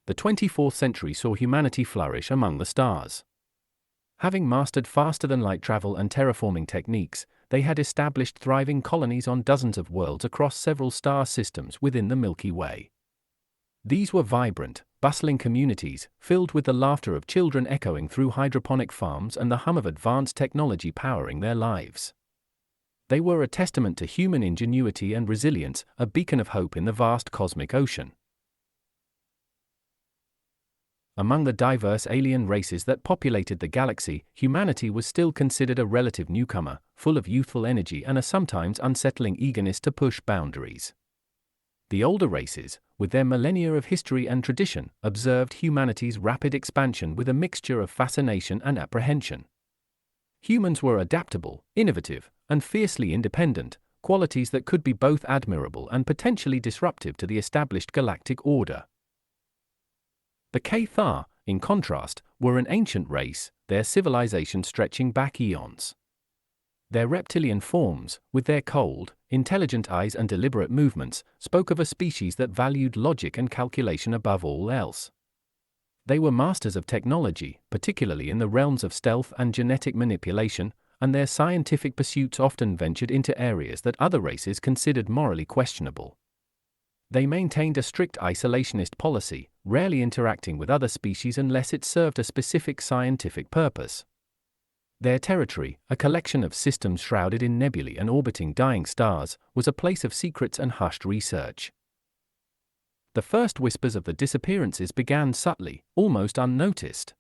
the 24th century saw humanity flourish among the stars. Having mastered faster-than-light travel and terraforming techniques, they had established thriving colonies on dozens of worlds across several star systems within the Milky Way. These were vibrant, bustling communities, filled with the laughter of children echoing through hydroponic farms and the hum of advanced technology powering their lives. They were a testament to human ingenuity and resilience, a beacon of hope in the vast cosmic ocean. Among the diverse alien races that populated the galaxy, humanity was still considered a relative newcomer, full of youthful energy and a sometimes unsettling eagerness to push boundaries. The older races, with their millennia of history and tradition, observed humanity's rapid expansion with a mixture of fascination and apprehension. Humans were adaptable, innovative, and fiercely independent, qualities that could be both admirable and potentially disruptive to the established galactic order. The Cathar, in contrast, were an ancient race, their civilization stretching back eons. Their reptilian forms, with their cold, intelligent eyes and deliberate movements, spoke of a species that valued logic and calculation above all else. They were masters of technology, particularly in the realms of stealth and genetic manipulation, and their scientific pursuits often ventured into areas that other races considered morally questionable. They maintained a strict isolationist policy, rarely interacting with other species unless it served a specific scientific purpose. Their territory, a collection of systems shrouded in nebulae and orbiting dying stars, was a place of secrets and hushed research. The first whispers of the disappearances began subtly, almost unnoticed.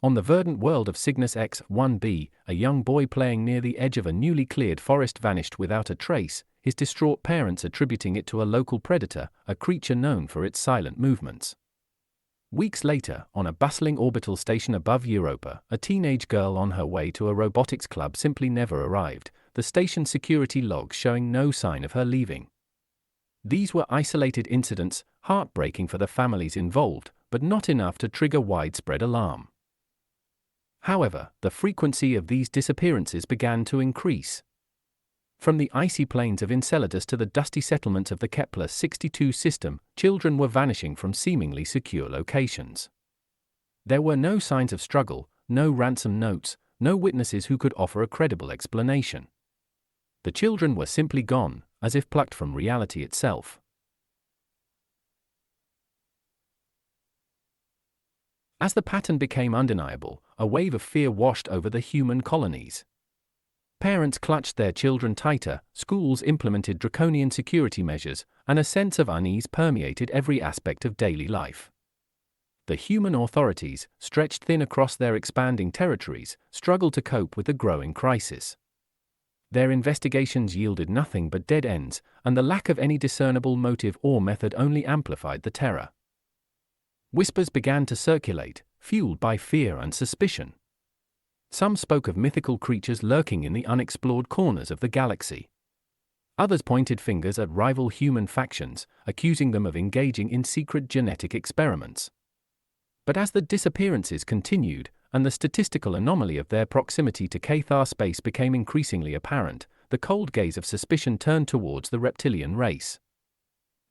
On the verdant world of Cygnus X-1b, a young boy playing near the edge of a newly cleared forest vanished without a trace, his distraught parents attributing it to a local predator, a creature known for its silent movements. Weeks later, on a bustling orbital station above Europa, a teenage girl on her way to a robotics club simply never arrived, the station security logs showing no sign of her leaving. These were isolated incidents, heartbreaking for the families involved, but not enough to trigger widespread alarm. However, the frequency of these disappearances began to increase. From the icy plains of Enceladus to the dusty settlements of the Kepler-62 system, children were vanishing from seemingly secure locations. There were no signs of struggle, no ransom notes, no witnesses who could offer a credible explanation. The children were simply gone, as if plucked from reality itself. As the pattern became undeniable, a wave of fear washed over the human colonies. Parents clutched their children tighter, schools implemented draconian security measures, and a sense of unease permeated every aspect of daily life. The human authorities, stretched thin across their expanding territories, struggled to cope with the growing crisis. Their investigations yielded nothing but dead ends, and the lack of any discernible motive or method only amplified the terror. Whispers began to circulate, fueled by fear and suspicion. Some spoke of mythical creatures lurking in the unexplored corners of the galaxy. Others pointed fingers at rival human factions, accusing them of engaging in secret genetic experiments. But as the disappearances continued, and the statistical anomaly of their proximity to Cathar space became increasingly apparent, the cold gaze of suspicion turned towards the reptilian race.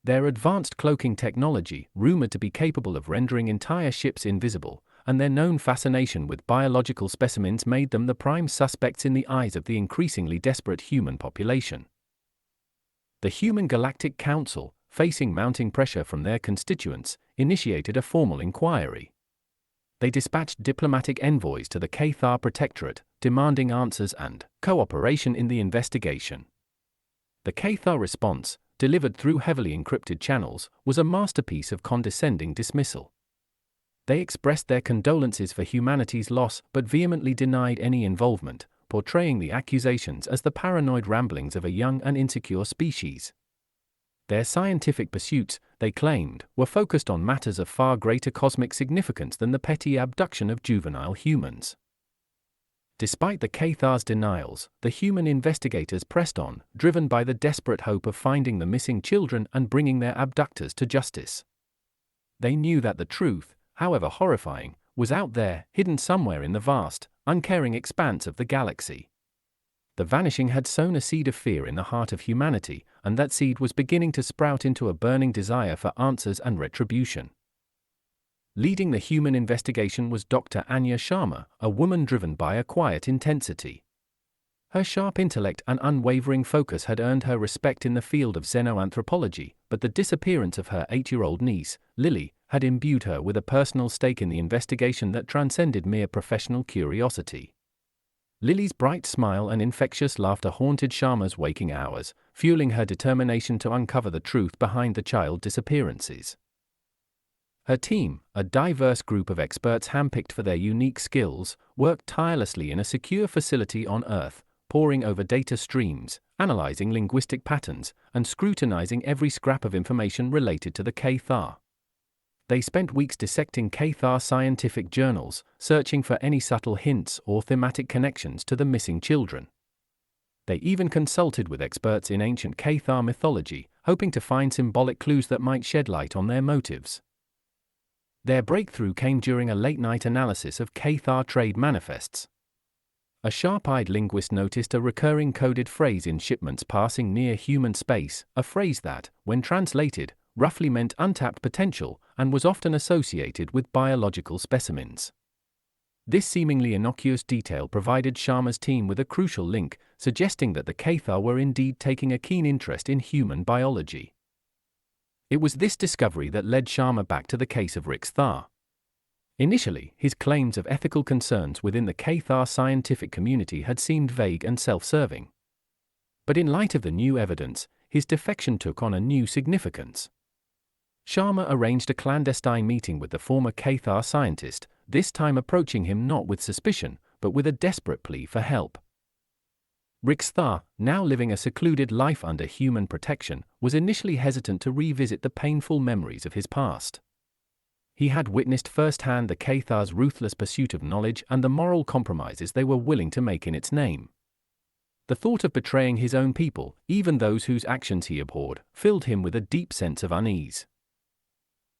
Their advanced cloaking technology, rumored to be capable of rendering entire ships invisible, and their known fascination with biological specimens made them the prime suspects in the eyes of the increasingly desperate human population. The Human Galactic Council, facing mounting pressure from their constituents, initiated a formal inquiry. They dispatched diplomatic envoys to the Cathar Protectorate, demanding answers and cooperation in the investigation. The Cathar response, delivered through heavily encrypted channels, was a masterpiece of condescending dismissal. They expressed their condolences for humanity's loss but vehemently denied any involvement, portraying the accusations as the paranoid ramblings of a young and insecure species. Their scientific pursuits, they claimed, were focused on matters of far greater cosmic significance than the petty abduction of juvenile humans. Despite the Cathar's denials, the human investigators pressed on, driven by the desperate hope of finding the missing children and bringing their abductors to justice. They knew that the truth, however horrifying, was out there, hidden somewhere in the vast, uncaring expanse of the galaxy. The vanishing had sown a seed of fear in the heart of humanity, and that seed was beginning to sprout into a burning desire for answers and retribution. Leading the human investigation was Dr. Anya Sharma, a woman driven by a quiet intensity. Her sharp intellect and unwavering focus had earned her respect in the field of xenoanthropology, but the disappearance of her 8-year-old niece, Lily, had imbued her with a personal stake in the investigation that transcended mere professional curiosity. Lily's bright smile and infectious laughter haunted Sharma's waking hours, fueling her determination to uncover the truth behind the child disappearances. Her team, a diverse group of experts handpicked for their unique skills, worked tirelessly in a secure facility on Earth, poring over data streams, analyzing linguistic patterns, and scrutinizing every scrap of information related to the Cathar. They spent weeks dissecting Cathar scientific journals, searching for any subtle hints or thematic connections to the missing children. They even consulted with experts in ancient Cathar mythology, hoping to find symbolic clues that might shed light on their motives. Their breakthrough came during a late-night analysis of Cathar trade manifests. A sharp-eyed linguist noticed a recurring coded phrase in shipments passing near human space, a phrase that, when translated, roughly meant untapped potential and was often associated with biological specimens. This seemingly innocuous detail provided Sharma's team with a crucial link, suggesting that the Cathar were indeed taking a keen interest in human biology. It was this discovery that led Sharma back to the case of Rixthar. Initially, his claims of ethical concerns within the Cathar scientific community had seemed vague and self-serving. But in light of the new evidence, his defection took on a new significance. Sharma arranged a clandestine meeting with the former Cathar scientist, this time approaching him not with suspicion, but with a desperate plea for help. Rixthar, now living a secluded life under human protection, was initially hesitant to revisit the painful memories of his past. He had witnessed firsthand the Cathar's ruthless pursuit of knowledge and the moral compromises they were willing to make in its name. The thought of betraying his own people, even those whose actions he abhorred, filled him with a deep sense of unease.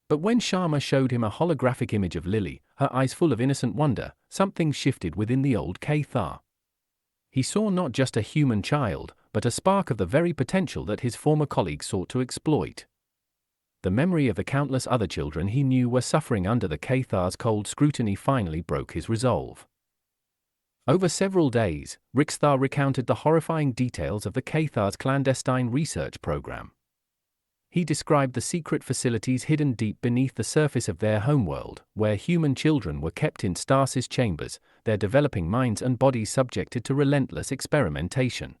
But when Sharma showed him a holographic image of Lily, her eyes full of innocent wonder, something shifted within the old Cathar. He saw not just a human child, but a spark of the very potential that his former colleagues sought to exploit. The memory of the countless other children he knew were suffering under the Cathar's cold scrutiny finally broke his resolve. Over several days, Rixthar recounted the horrifying details of the Cathar's clandestine research program. He described the secret facilities hidden deep beneath the surface of their homeworld, where human children were kept in stasis chambers, their developing minds and bodies subjected to relentless experimentation.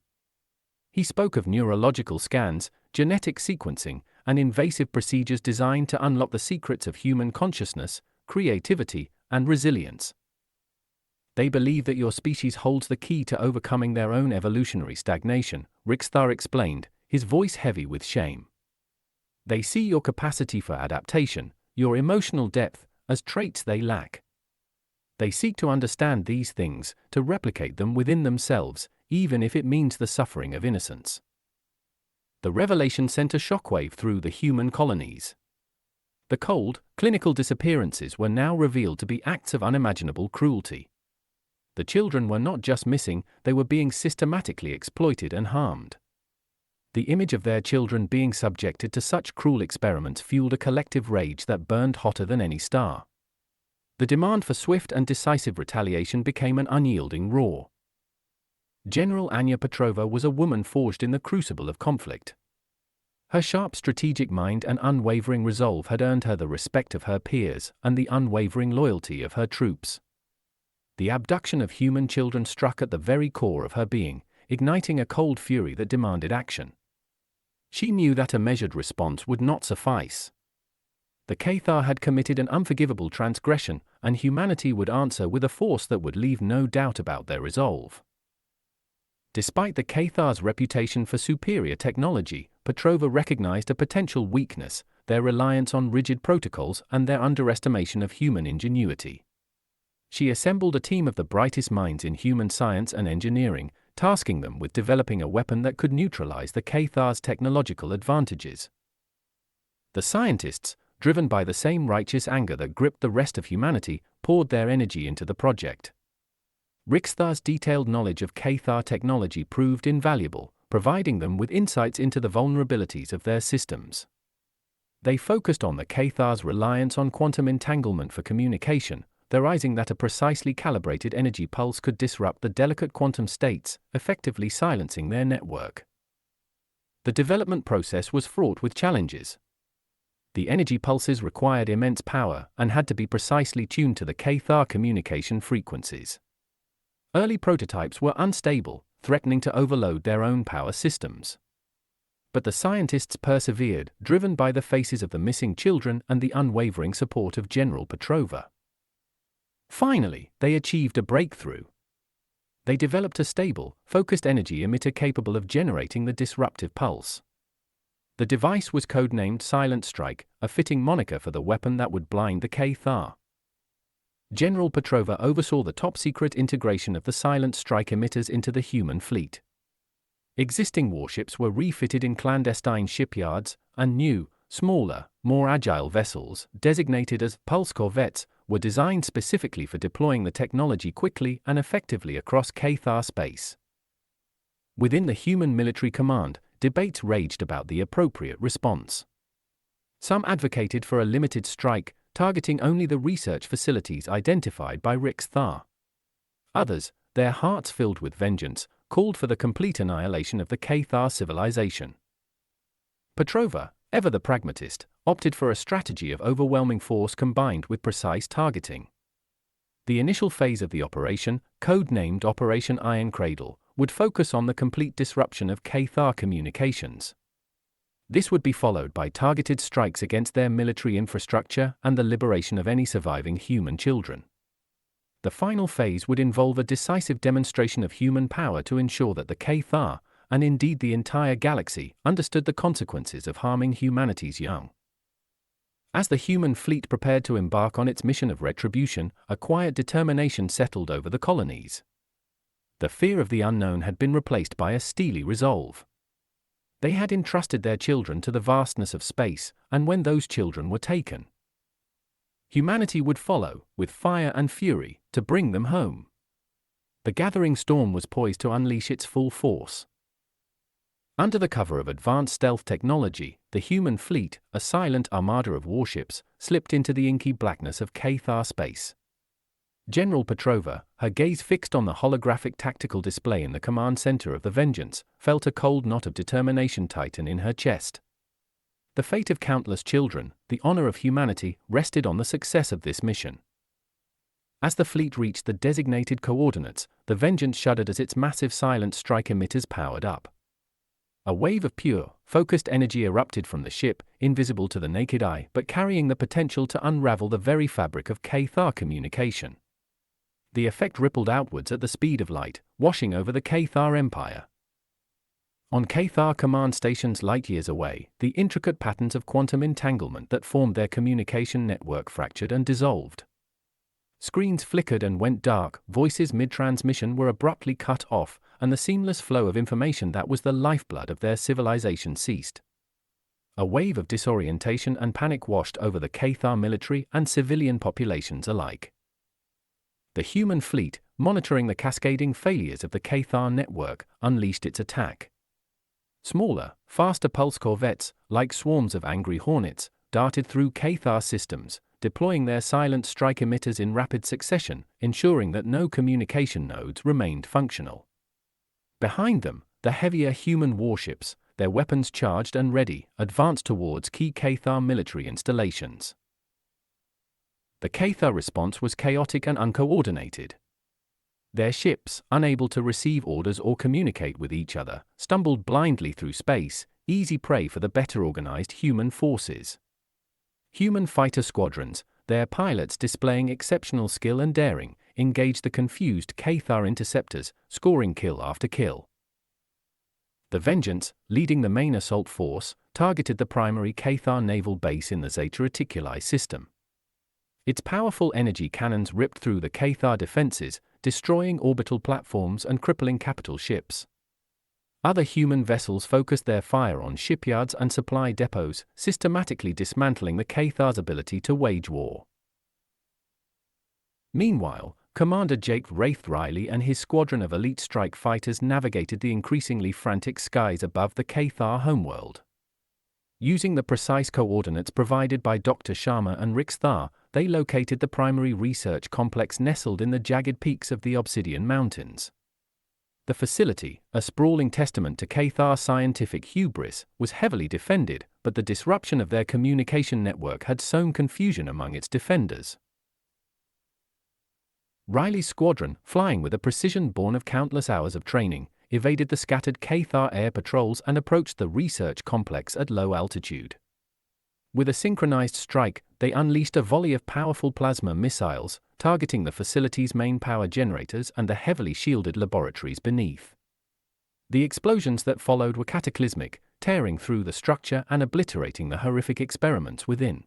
He spoke of neurological scans, genetic sequencing, and invasive procedures designed to unlock the secrets of human consciousness, creativity, and resilience. They believe that your species holds the key to overcoming their own evolutionary stagnation, Rixthar explained, his voice heavy with shame. They see your capacity for adaptation, your emotional depth, as traits they lack. They seek to understand these things, to replicate them within themselves, even if it means the suffering of innocence. The revelation sent a shockwave through the human colonies. The cold, clinical disappearances were now revealed to be acts of unimaginable cruelty. The children were not just missing, they were being systematically exploited and harmed. The image of their children being subjected to such cruel experiments fueled a collective rage that burned hotter than any star. The demand for swift and decisive retaliation became an unyielding roar. General Anya Petrova was a woman forged in the crucible of conflict. Her sharp strategic mind and unwavering resolve had earned her the respect of her peers and the unwavering loyalty of her troops. The abduction of human children struck at the very core of her being, igniting a cold fury that demanded action. She knew that a measured response would not suffice. The Cathar had committed an unforgivable transgression, and humanity would answer with a force that would leave no doubt about their resolve. Despite the Cathar's reputation for superior technology, Petrova recognized a potential weakness, their reliance on rigid protocols and their underestimation of human ingenuity. She assembled a team of the brightest minds in human science and engineering, tasking them with developing a weapon that could neutralize the Cathar's technological advantages. The scientists, driven by the same righteous anger that gripped the rest of humanity, poured their energy into the project. Rixthar's detailed knowledge of Cathar technology proved invaluable, providing them with insights into the vulnerabilities of their systems. They focused on the Cathar's reliance on quantum entanglement for communication, theorizing that a precisely calibrated energy pulse could disrupt the delicate quantum states, effectively silencing their network. The development process was fraught with challenges. The energy pulses required immense power and had to be precisely tuned to the Cathar communication frequencies. Early prototypes were unstable, threatening to overload their own power systems. But the scientists persevered, driven by the faces of the missing children and the unwavering support of General Petrova. Finally, they achieved a breakthrough. They developed a stable, focused energy emitter capable of generating the disruptive pulse. The device was codenamed Silent Strike, a fitting moniker for the weapon that would blind the Cathar. General Petrova oversaw the top-secret integration of the Silent Strike emitters into the human fleet. Existing warships were refitted in clandestine shipyards, and new, smaller, more agile vessels, designated as pulse corvettes, were designed specifically for deploying the technology quickly and effectively across Cathar space. Within the human military command, debates raged about the appropriate response. Some advocated for a limited strike, targeting only the research facilities identified by Rix-Thar. Others, their hearts filled with vengeance, called for the complete annihilation of the Cathar civilization. Petrova, ever the pragmatist, opted for a strategy of overwhelming force combined with precise targeting. The initial phase of the operation, code-named Operation Iron Cradle, would focus on the complete disruption of Cathar communications. This would be followed by targeted strikes against their military infrastructure and the liberation of any surviving human children. The final phase would involve a decisive demonstration of human power to ensure that the Cathar, and indeed the entire galaxy, understood the consequences of harming humanity's young. As the human fleet prepared to embark on its mission of retribution, a quiet determination settled over the colonies. The fear of the unknown had been replaced by a steely resolve. They had entrusted their children to the vastness of space, and when those children were taken, humanity would follow, with fire and fury, to bring them home. The gathering storm was poised to unleash its full force. Under the cover of advanced stealth technology, the human fleet, a silent armada of warships, slipped into the inky blackness of Cathar space. General Petrova, her gaze fixed on the holographic tactical display in the command center of the Vengeance, felt a cold knot of determination tighten in her chest. The fate of countless children, the honor of humanity, rested on the success of this mission. As the fleet reached the designated coordinates, the Vengeance shuddered as its massive silent strike emitters powered up. A wave of pure, focused energy erupted from the ship, invisible to the naked eye but carrying the potential to unravel the very fabric of Cathar communication. The effect rippled outwards at the speed of light, washing over the Cathar Empire. On Cathar command stations light-years away, the intricate patterns of quantum entanglement that formed their communication network fractured and dissolved. Screens flickered and went dark, voices mid-transmission were abruptly cut off, and the seamless flow of information that was the lifeblood of their civilization ceased. A wave of disorientation and panic washed over the Cathar military and civilian populations alike. The human fleet, monitoring the cascading failures of the Cathar network, unleashed its attack. Smaller, faster pulse corvettes, like swarms of angry hornets, darted through Cathar systems, deploying their silent strike emitters in rapid succession, ensuring that no communication nodes remained functional. Behind them, the heavier human warships, their weapons charged and ready, advanced towards key Cathar military installations. The Cathar response was chaotic and uncoordinated. Their ships, unable to receive orders or communicate with each other, stumbled blindly through space, easy prey for the better organized human forces. Human fighter squadrons, their pilots displaying exceptional skill and daring, engaged the confused Cathar interceptors, scoring kill after kill. The Vengeance, leading the main assault force, targeted the primary Cathar naval base in the Zeta Reticuli system. Its powerful energy cannons ripped through the Cathar defenses, destroying orbital platforms and crippling capital ships. Other human vessels focused their fire on shipyards and supply depots, systematically dismantling the Cathar's ability to wage war. Meanwhile, Commander Jake Wraith Riley and his squadron of elite strike fighters navigated the increasingly frantic skies above the Cathar homeworld. Using the precise coordinates provided by Dr. Sharma and Rick Thar, they located the primary research complex nestled in the jagged peaks of the Obsidian Mountains. The facility, a sprawling testament to Cathar's scientific hubris, was heavily defended, but the disruption of their communication network had sown confusion among its defenders. Riley's squadron, flying with a precision born of countless hours of training, evaded the scattered Cathar air patrols and approached the research complex at low altitude. With a synchronized strike, they unleashed a volley of powerful plasma missiles, targeting the facility's main power generators and the heavily shielded laboratories beneath. The explosions that followed were cataclysmic, tearing through the structure and obliterating the horrific experiments within.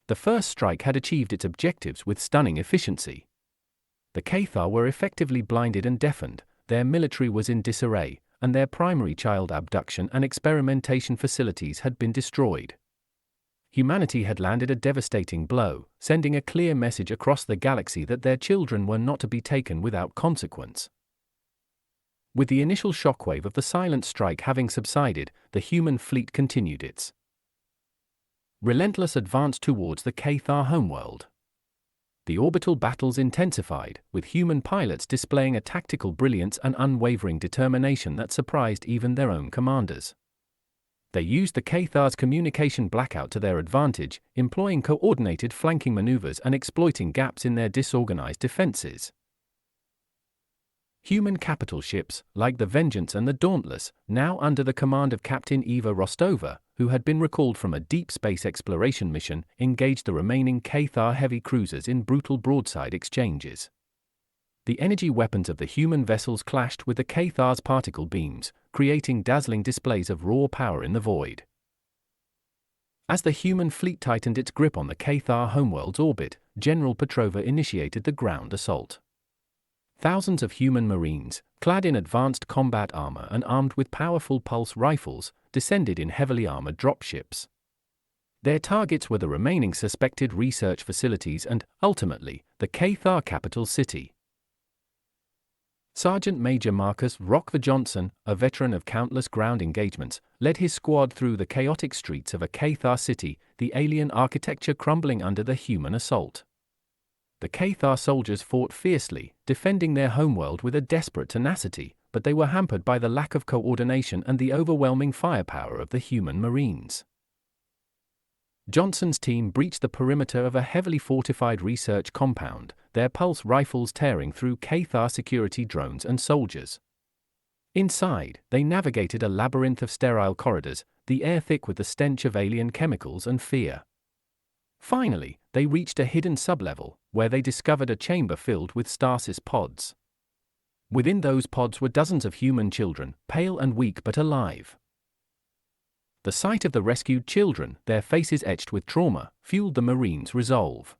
The first strike had achieved its objectives with stunning efficiency. The Cathar were effectively blinded and deafened, their military was in disarray, and their primary child abduction and experimentation facilities had been destroyed. Humanity had landed a devastating blow, sending a clear message across the galaxy that their children were not to be taken without consequence. With the initial shockwave of the silent strike having subsided, the human fleet continued its relentless advance towards the Cathar homeworld. The orbital battles intensified, with human pilots displaying a tactical brilliance and unwavering determination that surprised even their own commanders. They used the Cathar's communication blackout to their advantage, employing coordinated flanking maneuvers and exploiting gaps in their disorganized defenses. Human capital ships, like the Vengeance and the Dauntless, now under the command of Captain Eva Rostova, who had been recalled from a deep space exploration mission, engaged the remaining Cathar heavy cruisers in brutal broadside exchanges. The energy weapons of the human vessels clashed with the Cathar's particle beams, creating dazzling displays of raw power in the void. As the human fleet tightened its grip on the Cathar homeworld's orbit, General Petrova initiated the ground assault. Thousands of human marines, clad in advanced combat armor and armed with powerful pulse rifles, descended in heavily armored dropships. Their targets were the remaining suspected research facilities and, ultimately, the Cathar capital city. Sergeant Major Marcus "Rock" Johnson, a veteran of countless ground engagements, led his squad through the chaotic streets of a Cathar city, the alien architecture crumbling under the human assault. The Cathar soldiers fought fiercely, defending their homeworld with a desperate tenacity, but they were hampered by the lack of coordination and the overwhelming firepower of the human marines. Johnson's team breached the perimeter of a heavily fortified research compound, their pulse rifles tearing through Cathar security drones and soldiers. Inside, they navigated a labyrinth of sterile corridors, the air thick with the stench of alien chemicals and fear. Finally, they reached a hidden sublevel, where they discovered a chamber filled with stasis pods. Within those pods were dozens of human children, pale and weak but alive. The sight of the rescued children, their faces etched with trauma, fueled the Marines' resolve.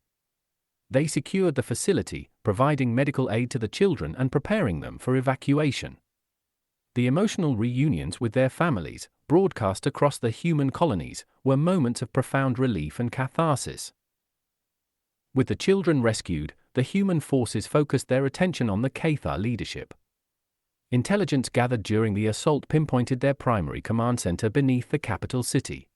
They secured the facility, providing medical aid to the children and preparing them for evacuation. The emotional reunions with their families, broadcast across the human colonies, were moments of profound relief and catharsis. With the children rescued, the human forces focused their attention on the Cathar leadership. Intelligence gathered during the assault pinpointed their primary command center beneath the capital city.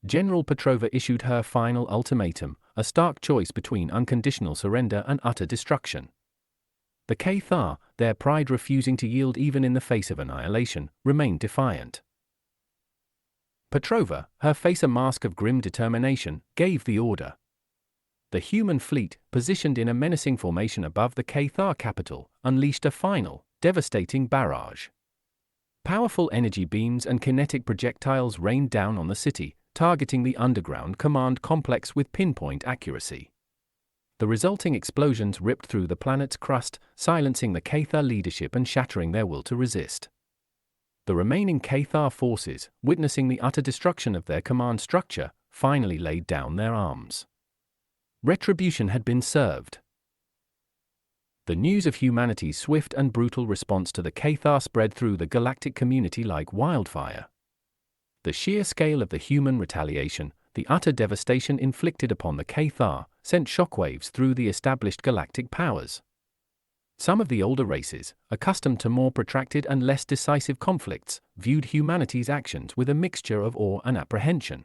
General Petrova issued her final ultimatum, a stark choice between unconditional surrender and utter destruction. The Cathar, their pride refusing to yield even in the face of annihilation, remained defiant. Petrova, her face a mask of grim determination, gave the order. The human fleet, positioned in a menacing formation above the Cathar capital, unleashed a final, devastating barrage. Powerful energy beams and kinetic projectiles rained down on the city, targeting the underground command complex with pinpoint accuracy. The resulting explosions ripped through the planet's crust, silencing the Cathar leadership and shattering their will to resist. The remaining Cathar forces, witnessing the utter destruction of their command structure, finally laid down their arms. Retribution had been served. The news of humanity's swift and brutal response to the Cathar spread through the galactic community like wildfire. The sheer scale of the human retaliation, the utter devastation inflicted upon the Cathar, sent shockwaves through the established galactic powers. Some of the older races, accustomed to more protracted and less decisive conflicts, viewed humanity's actions with a mixture of awe and apprehension.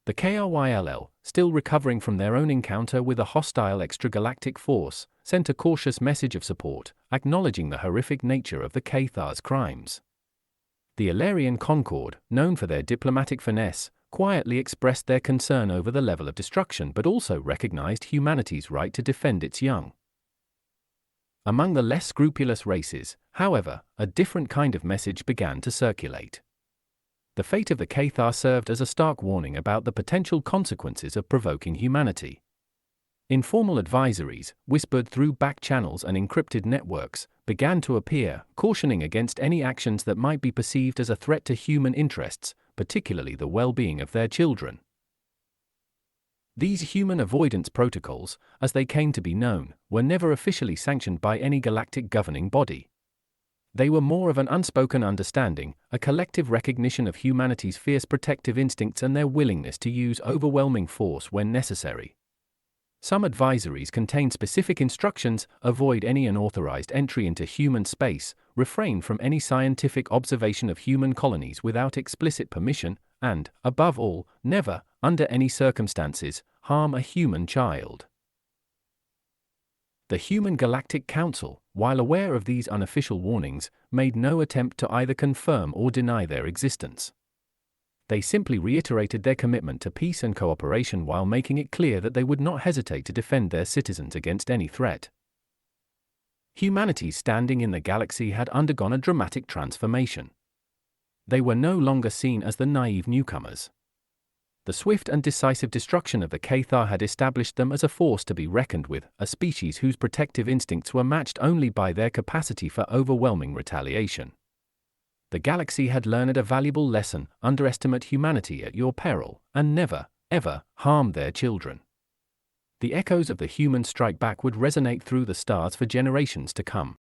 The KRYLL, still recovering from their own encounter with a hostile extragalactic force, sent a cautious message of support, acknowledging the horrific nature of the Cathar's crimes. The Illyrian Concord, known for their diplomatic finesse, quietly expressed their concern over the level of destruction but also recognized humanity's right to defend its young. Among the less scrupulous races, however, a different kind of message began to circulate. The fate of the Cathar served as a stark warning about the potential consequences of provoking humanity. Informal advisories, whispered through back channels and encrypted networks, began to appear, cautioning against any actions that might be perceived as a threat to human interests, particularly the well-being of their children. These human avoidance protocols, as they came to be known, were never officially sanctioned by any galactic governing body. They were more of an unspoken understanding, a collective recognition of humanity's fierce protective instincts and their willingness to use overwhelming force when necessary. Some advisories contain specific instructions: avoid any unauthorized entry into human space, refrain from any scientific observation of human colonies without explicit permission, and, above all, never, under any circumstances, harm a human child. The Human Galactic Council, while aware of these unofficial warnings, made no attempt to either confirm or deny their existence. They simply reiterated their commitment to peace and cooperation while making it clear that they would not hesitate to defend their citizens against any threat. Humanity's standing in the galaxy had undergone a dramatic transformation. They were no longer seen as the naive newcomers. The swift and decisive destruction of the Cathar had established them as a force to be reckoned with, a species whose protective instincts were matched only by their capacity for overwhelming retaliation. The galaxy had learned a valuable lesson: underestimate humanity at your peril, and never, ever, harm their children. The echoes of the human strike back would resonate through the stars for generations to come.